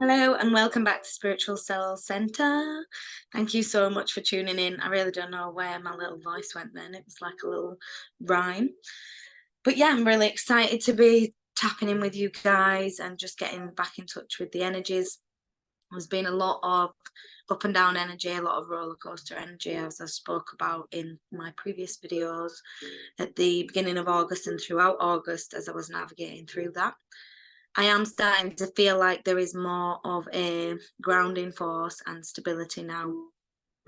Hello and welcome back to Spiritual Soul Center. Thank you so much for tuning in. I really don't know where my little voice went then. It was like a little rhyme. But yeah, I'm really excited to be tapping in with you guys and just getting back in touch with the energies. There's been a lot of up and down energy, a lot of roller coaster energy, as I spoke about in my previous videos at the beginning of August and throughout August as I was navigating through that. I am starting to feel like there is more of a grounding force and stability now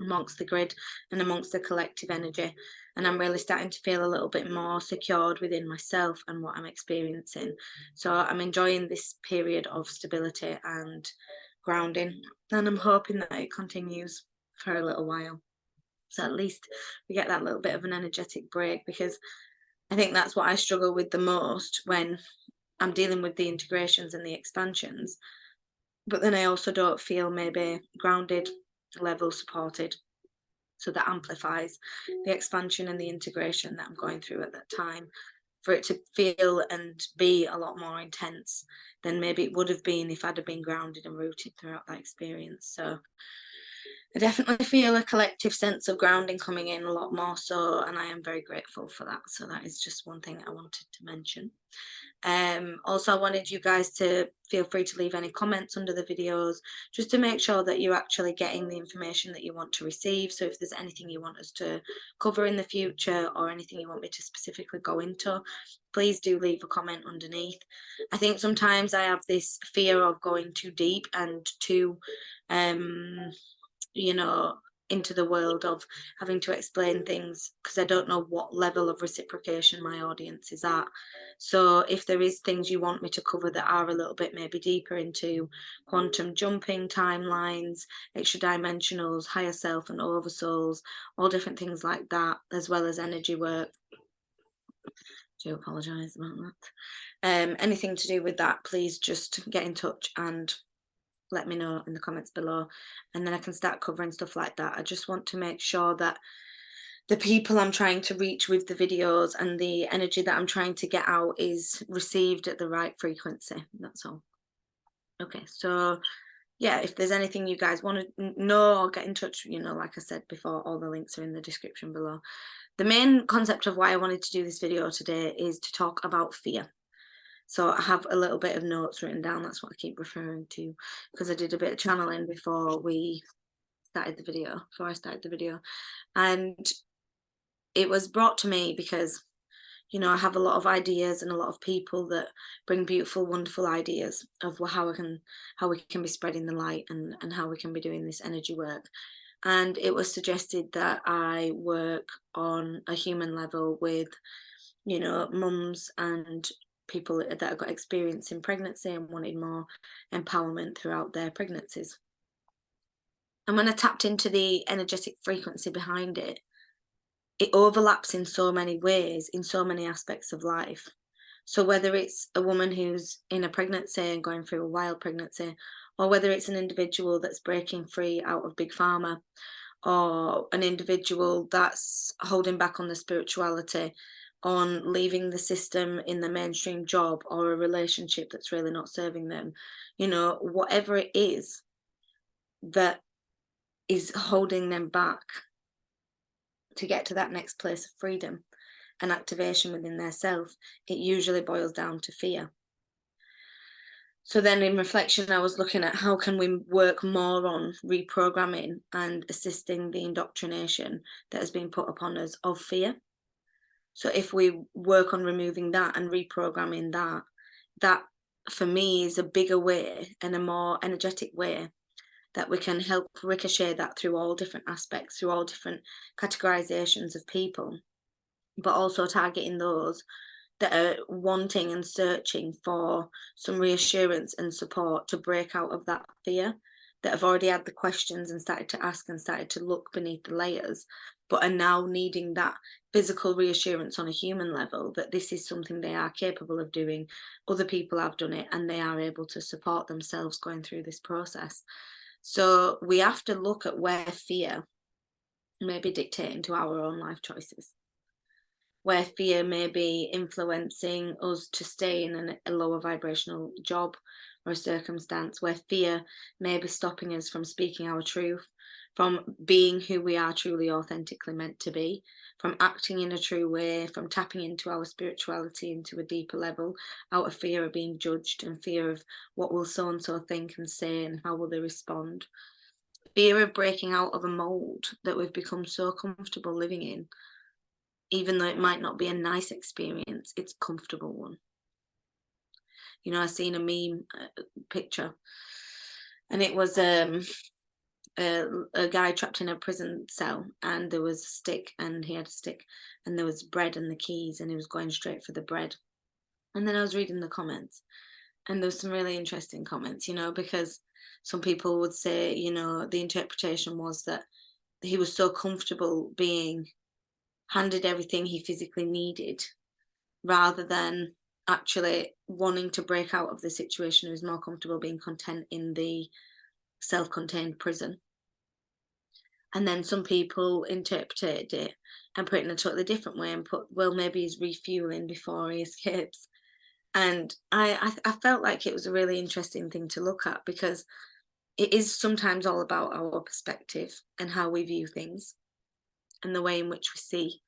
amongst the grid and amongst the collective energy. And I'm really starting to feel a little bit more secured within myself and what I'm experiencing. So I'm enjoying this period of stability and grounding. And I'm hoping that it continues for a little while. So at least we get that little bit of an energetic break, because I think that's what I struggle with the most when I'm dealing with the integrations and the expansions, but then I also don't feel maybe grounded, level supported. So that amplifies the expansion and the integration that I'm going through at that time, for it to feel and be a lot more intense than maybe it would have been if I'd have been grounded and rooted throughout that experience. So I definitely feel a collective sense of grounding coming in a lot more so, and I am very grateful for that. So that is just one thing I wanted to mention. Also, I wanted you guys to feel free to leave any comments under the videos, just to make sure that you're actually getting the information that you want to receive. So if there's anything you want us to cover in the future or anything you want me to specifically go into, please do leave a comment underneath. I think sometimes I have this fear of going too deep and too you know, into the world of having to explain things, because I don't know what level of reciprocation my audience is at. So if there is things you want me to cover that are a little bit maybe deeper into quantum jumping, timelines, extra dimensionals, higher self and oversouls, all different things like that, as well as energy work, I do apologize about that. Anything to do with that, please just get in touch and let me know in the comments below, and then I can start covering stuff like that. I just want to make sure that the people I'm trying to reach with the videos and the energy that I'm trying to get out is received at the right frequency. That's all. Okay, so yeah, if there's anything you guys want to know or get in touch, like I said before, all the links are in the description below. The main concept of why I wanted to do this video today is to talk about fear. So I have a little bit of notes written down. That's what I keep referring to, because I did a bit of channeling before I started the video. And it was brought to me because, I have a lot of ideas and a lot of people that bring beautiful, wonderful ideas of how we can be spreading the light, and how we can be doing this energy work. And it was suggested that I work on a human level with, mums and people that have got experience in pregnancy and wanted more empowerment throughout their pregnancies. And when I tapped into the energetic frequency behind it, it overlaps in so many ways, in so many aspects of life. So whether it's a woman who's in a pregnancy and going through a wild pregnancy, or whether it's an individual that's breaking free out of big pharma, or an individual that's holding back on the spirituality, on leaving the system in the mainstream job, or a relationship that's really not serving them, whatever it is that is holding them back to get to that next place of freedom and activation within their self, it usually boils down to fear. So then in reflection, I was looking at how can we work more on reprogramming and assisting the indoctrination that has been put upon us of fear. So if we work on removing that and reprogramming that for me is a bigger way and a more energetic way that we can help ricochet that through all different aspects, through all different categorizations of people, but also targeting those that are wanting and searching for some reassurance and support to break out of that fear, that have already had the questions and started to ask and started to look beneath the layers, but are now needing that physical reassurance on a human level that this is something they are capable of doing. Other people have done it and they are able to support themselves going through this process. So we have to look at where fear may be dictating to our own life choices. where fear may be influencing us to stay in a lower vibrational job or a circumstance, where fear may be stopping us from speaking our truth, from being who we are truly authentically meant to be, from acting in a true way, from tapping into our spirituality into a deeper level, out of fear of being judged and fear of what will so and so think and say and how will they respond. Fear of breaking out of a mold that we've become so comfortable living in. Even though it might not be a nice experience, it's a comfortable one. You know, I seen a meme picture, and it was a guy trapped in a prison cell, and there was a stick, and he had a stick, and there was bread and the keys, and he was going straight for the bread. And then I was reading the comments, and there was some really interesting comments, you know, because some people would say, you know, the interpretation was that he was so comfortable being handed everything he physically needed, rather than actually wanting to break out of the situation. He was more comfortable being content in the self-contained prison. And then some people interpreted it and put it in a totally different way and put, well, maybe he's refueling before he escapes. And I felt like it was a really interesting thing to look at, because it is sometimes all about our perspective and how we view things and the way in which we see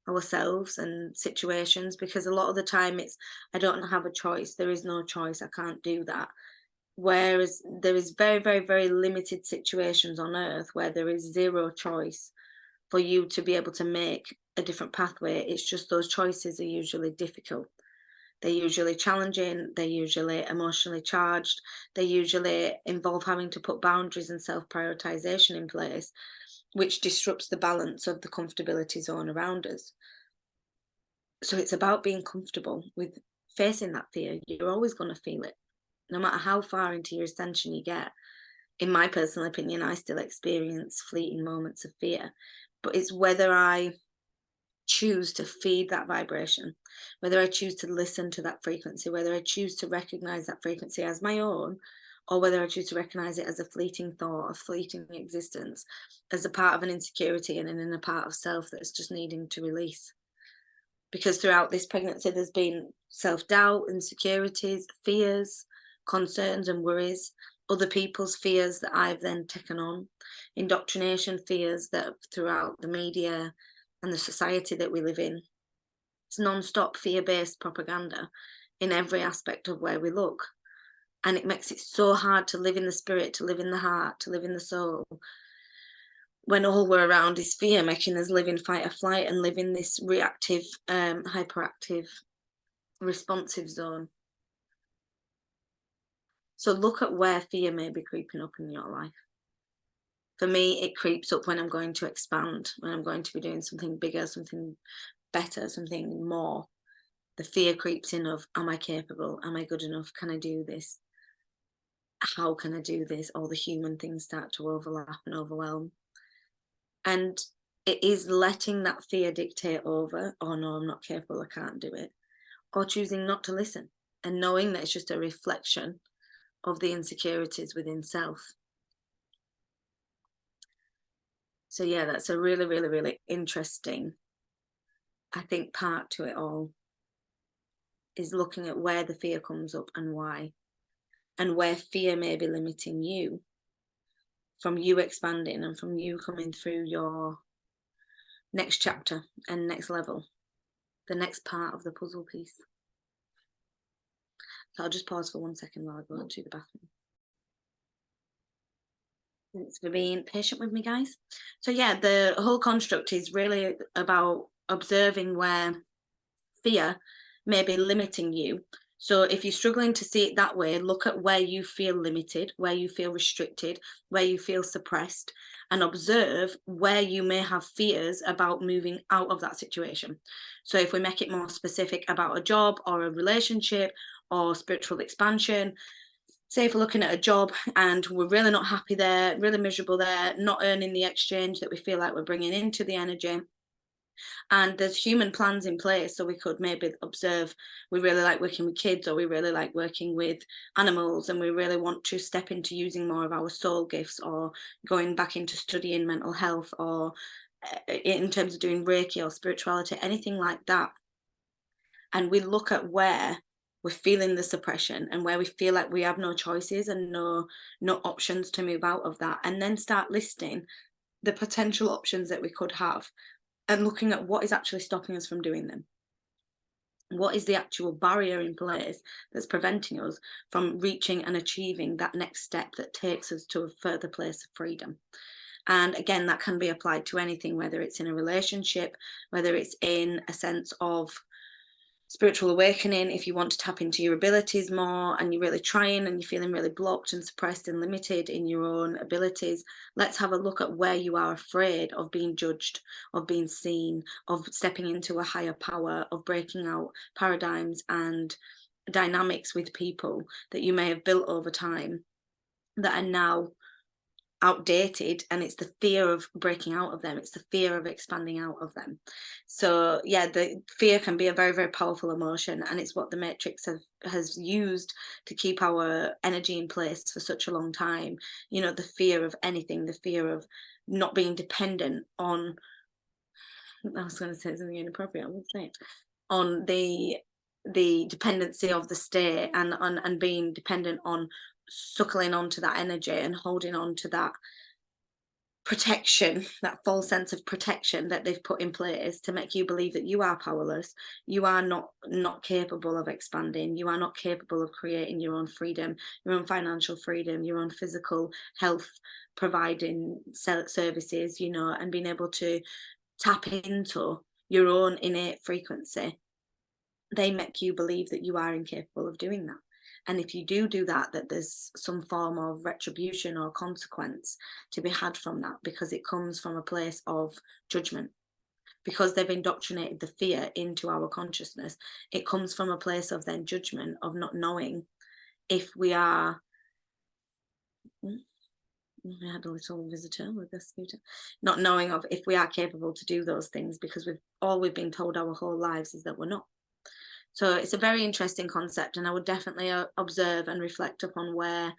ourselves and situations, because a lot of the time it's, I don't have a choice, there is no choice, I can't do that. Whereas there is very, very, very limited situations on earth where there is zero choice for you to be able to make a different pathway. It's just those choices are usually difficult. They're usually challenging, they're usually emotionally charged, they usually involve having to put boundaries and self-prioritization in place, which disrupts the balance of the comfortability zone around us. So it's about being comfortable with facing that fear. You're always going to feel it, no matter how far into your ascension you get. In my personal opinion, I still experience fleeting moments of fear, but it's whether I choose to feed that vibration, whether I choose to listen to that frequency, whether I choose to recognize that frequency as my own, or whether I choose to recognize it as a fleeting thought, a fleeting existence, as a part of an insecurity and in a part of self that's just needing to release. Because throughout this pregnancy, there's been self-doubt, insecurities, fears, concerns and worries, other people's fears that I've then taken on, indoctrination fears that throughout the media and the society that we live in. It's non-stop fear-based propaganda in every aspect of where we look. And it makes it so hard to live in the spirit, to live in the heart, to live in the soul, when all we're around is fear, making us live in fight or flight and live in this reactive, hyperactive, responsive zone. So look at where fear may be creeping up in your life. For me, it creeps up when I'm going to expand, when I'm going to be doing something bigger, something better, something more. The fear creeps in of, am I capable? Am I good enough? Can I do this? How can I do this? All the human things start to overlap and overwhelm. And it is letting that fear dictate over, oh no, I'm not capable, I can't do it. Or choosing not to listen and knowing that it's just a reflection of the insecurities within self. So yeah, that's a really, really, really interesting, I think, part to it all, is looking at where the fear comes up and why, and where fear may be limiting you from you expanding and from you coming through your next chapter and next level, the next part of the puzzle piece. So I'll just pause for 1 second while I go to the bathroom. Thanks for being patient with me, guys. So yeah, the whole construct is really about observing where fear may be limiting you. So if you're struggling to see it that way, look at where you feel limited, where you feel restricted, where you feel suppressed, and observe where you may have fears about moving out of that situation. So if we make it more specific about a job or a relationship or spiritual expansion, say if we're looking at a job and we're really not happy there, really miserable there, not earning the exchange that we feel like we're bringing into the energy, and there's human plans in place, so we could maybe observe, we really like working with kids, or we really like working with animals, and we really want to step into using more of our soul gifts, or going back into studying mental health, or in terms of doing Reiki or spirituality, anything like that. And we look at where we're feeling the suppression and where we feel like we have no choices and no options to move out of that, and then start listing the potential options that we could have and looking at what is actually stopping us from doing them. What is the actual barrier in place that's preventing us from reaching and achieving that next step that takes us to a further place of freedom? And again, that can be applied to anything, whether it's in a relationship, whether it's in a sense of spiritual awakening. If you want to tap into your abilities more and you're really trying and you're feeling really blocked and suppressed and limited in your own abilities, let's have a look at where you are afraid of being judged, of being seen, of stepping into a higher power, of breaking out paradigms and dynamics with people that you may have built over time that are now outdated, and it's the fear of breaking out of them, it's the fear of expanding out of them. So yeah, the fear can be a very, very powerful emotion, and it's what the matrix has used to keep our energy in place for such a long time. You know, the fear of anything, the fear of not being dependent on, I was going to say something inappropriate, I won't say it, on the dependency of the state, and being dependent on suckling onto that energy and holding on to that protection, that false sense of protection that they've put in place to make you believe that you are powerless, you are not capable of expanding, you are not capable of creating your own freedom, your own financial freedom, your own physical health, providing services, you know, and being able to tap into your own innate frequency. They make you believe that you are incapable of doing that. And if you do that, that there's some form of retribution or consequence to be had from that, because it comes from a place of judgment. Because they've indoctrinated the fear into our consciousness, it comes from a place of then judgment, of not knowing if we are. We had a little visitor with a scooter. Not knowing of if we are capable to do those things, because we've been told our whole lives is that we're not. So it's a very interesting concept, and I would definitely observe and reflect upon where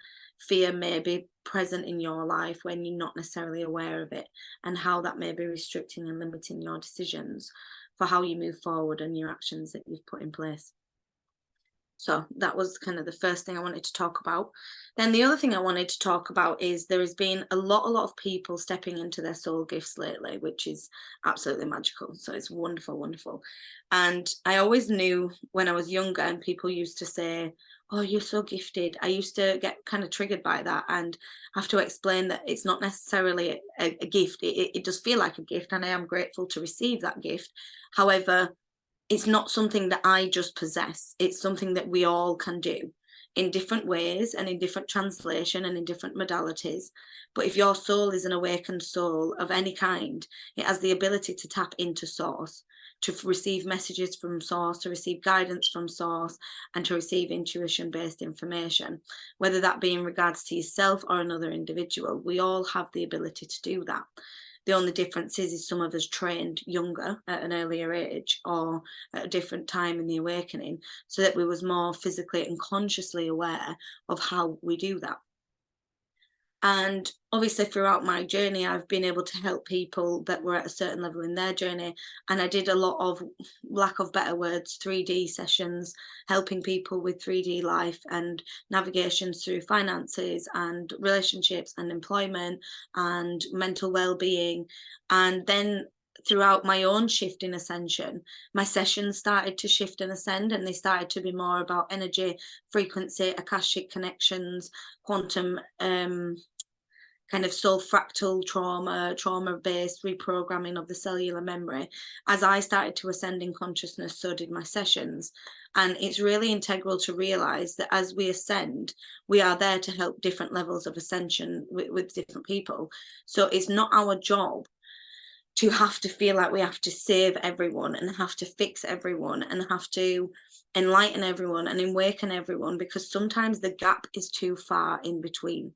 fear may be present in your life when you're not necessarily aware of it, and how that may be restricting and limiting your decisions for how you move forward and your actions that you've put in place. So that was kind of the first thing I wanted to talk about. Then the other thing I wanted to talk about is there has been a lot of people stepping into their soul gifts lately, which is absolutely magical. So it's wonderful, wonderful. And I always knew when I was younger and people used to say, oh, you're so gifted. I used to get kind of triggered by that and have to explain that it's not necessarily a gift. It does feel like a gift, and I am grateful to receive that gift. However, it's not something that I just possess. It's something that we all can do in different ways and in different translation and in different modalities. But if your soul is an awakened soul of any kind, it has the ability to tap into source, to receive messages from source, to receive guidance from source, and to receive intuition-based information, whether that be in regards to yourself or another individual. We all have the ability to do that. The only difference is some of us trained younger at an earlier age or at a different time in the awakening, so that we was more physically and consciously aware of how we do that. And obviously throughout my journey, I've been able to help people that were at a certain level in their journey. And I did a lot of, lack of better words, 3D sessions, helping people with 3D life and navigations through finances and relationships and employment and mental well-being. And then throughout my own shift in ascension, my sessions started to shift and ascend, and they started to be more about energy, frequency, akashic connections, quantum kind of soul fractal trauma-based reprogramming of the cellular memory. As I started to ascend in consciousness, so did my sessions. And it's really integral to realize that as we ascend, we are there to help different levels of ascension with different people. So it's not our job to have to feel like we have to save everyone and have to fix everyone and have to enlighten everyone and awaken everyone, because sometimes the gap is too far in between.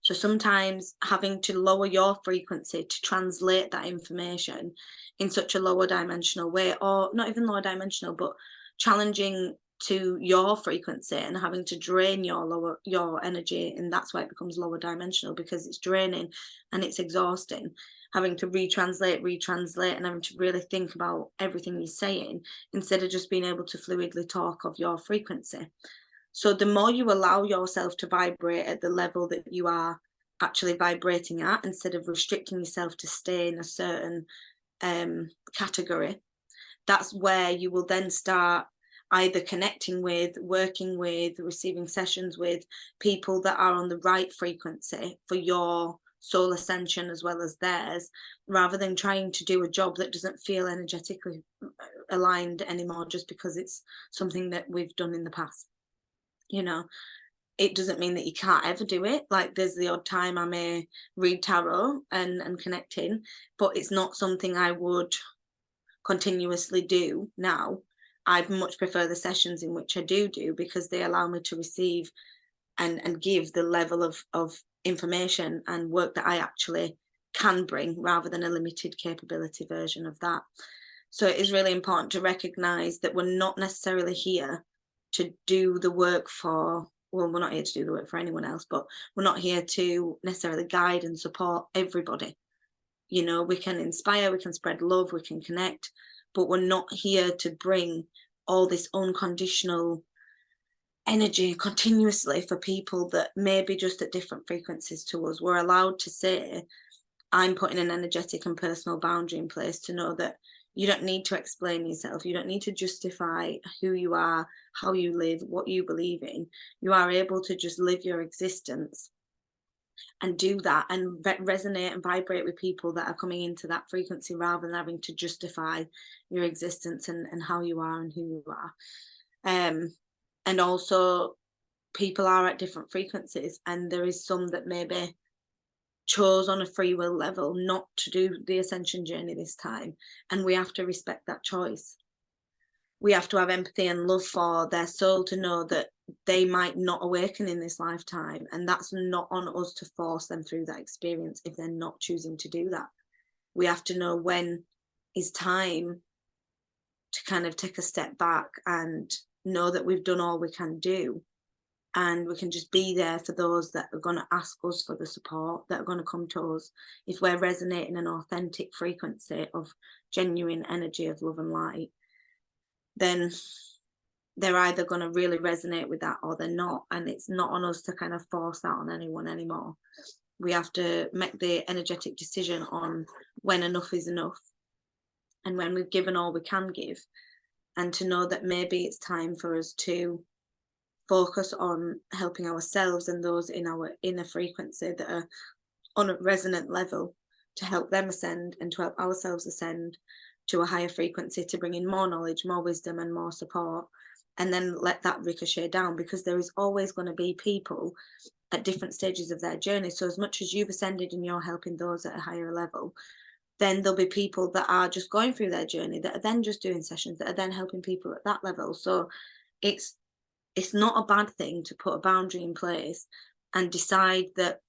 So sometimes having to lower your frequency to translate that information in such a lower dimensional way, or not even lower dimensional, but challenging to your frequency and having to drain your energy, and that's why it becomes lower dimensional, because it's draining and it's exhausting. having to retranslate, and having to really think about everything you're saying, instead of just being able to fluidly talk of your frequency. So the more you allow yourself to vibrate at the level that you are actually vibrating at, instead of restricting yourself to stay in a certain category, that's where you will then start either connecting with, working with, receiving sessions with people that are on the right frequency for your soul ascension as well as theirs, rather than trying to do a job that doesn't feel energetically aligned anymore just because it's something that we've done in the past. You know, it doesn't mean that you can't ever do it. Like, there's the odd time I may read tarot and connect in, but it's not something I would continuously do now. I'd much prefer the sessions in which I do because they allow me to receive and give the level of information and work that I actually can bring, rather than a limited capability version of that. So it is really important to recognize that we're not necessarily here to do the work for, well, we're not here to do the work for anyone else, but we're not here to necessarily guide and support everybody. You know, we can inspire, we can spread love, we can connect, but we're not here to bring all this unconditional energy continuously for people that may be just at different frequencies to us. We're allowed to say, I'm putting an energetic and personal boundary in place to know that you don't need to explain yourself. You don't need to justify who you are, how you live, what you believe in. You are able to just live your existence and do that and resonate and vibrate with people that are coming into that frequency, rather than having to justify your existence and how you are and who you are. And also, people are at different frequencies, and there is some that maybe chose on a free will level not to do the ascension journey this time, and we have to respect that choice. We have to have empathy and love for their soul to know that they might not awaken in this lifetime, and that's not on us to force them through that experience if they're not choosing to do that. We have to know when is time to kind of take a step back and know that we've done all we can do, and we can just be there for those that are going to ask us for the support, that are going to come to us. If we're resonating an authentic frequency of genuine energy of love and light, then they're either going to really resonate with that or they're not. And it's not on us to kind of force that on anyone anymore. We have to make the energetic decision on when enough is enough, and when we've given all we can give, and to know that maybe it's time for us to focus on helping ourselves and those in our inner frequency that are on a resonant level, to help them ascend and to help ourselves ascend to a higher frequency, to bring in more knowledge, more wisdom and more support, and then let that ricochet down, because there is always going to be people at different stages of their journey. So as much as you've ascended and you're helping those at a higher level, then there'll be people that are just going through their journey, that are then just doing sessions, that are then helping people at that level. So it's not a bad thing to put a boundary in place and decide that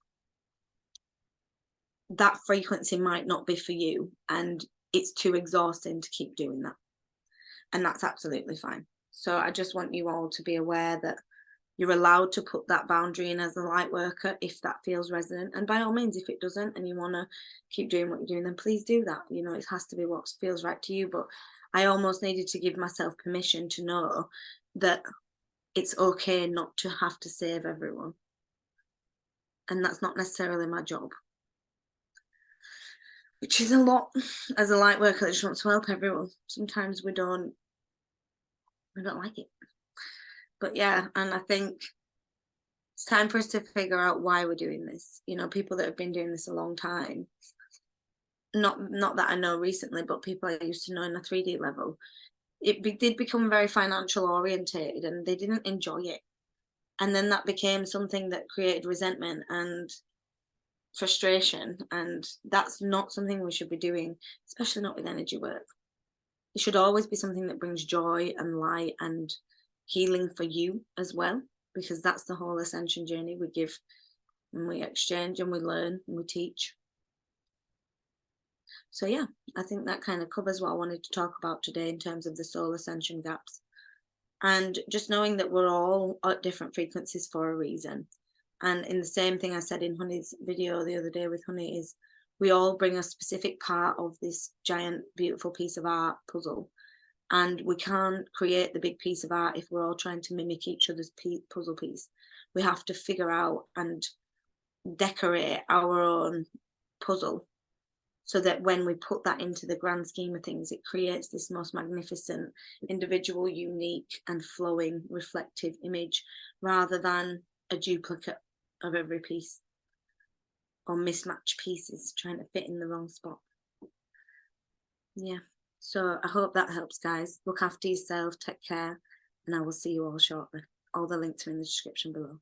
that frequency might not be for you and it's too exhausting to keep doing that. And that's absolutely fine. So I just want you all to be aware that you're allowed to put that boundary in as a light worker if that feels resonant. And by all means, if it doesn't and you want to keep doing what you're doing, then please do that. You know, it has to be what feels right to you. But I almost needed to give myself permission to know that it's okay not to have to save everyone. And that's not necessarily my job, which is a lot as a light worker that just wants to help everyone. Sometimes we don't like it. But yeah, and I think it's time for us to figure out why we're doing this. You know, people that have been doing this a long time, not that I know recently, but people I used to know in a 3D level, did become very financial orientated and they didn't enjoy it. And then that became something that created resentment and frustration. And that's not something we should be doing, especially not with energy work. It should always be something that brings joy and light and healing for you as well, because that's the whole ascension journey. We give and we exchange and we learn and we teach. So yeah, I think that kind of covers what I wanted to talk about today in terms of the soul ascension gaps. And just knowing that we're all at different frequencies for a reason. And in the same thing I said in Honey's video the other day with Honey is, we all bring a specific part of this giant, beautiful piece of art puzzle. And we can't create the big piece of art if we're all trying to mimic each other's puzzle piece. We have to figure out and decorate our own puzzle, so that when we put that into the grand scheme of things, it creates this most magnificent, individual, unique and flowing, reflective image, rather than a duplicate of every piece, or mismatched pieces trying to fit in the wrong spot. Yeah, so I hope that helps, guys. Look after yourself, take care, and I will see you all shortly. All the links are in the description below.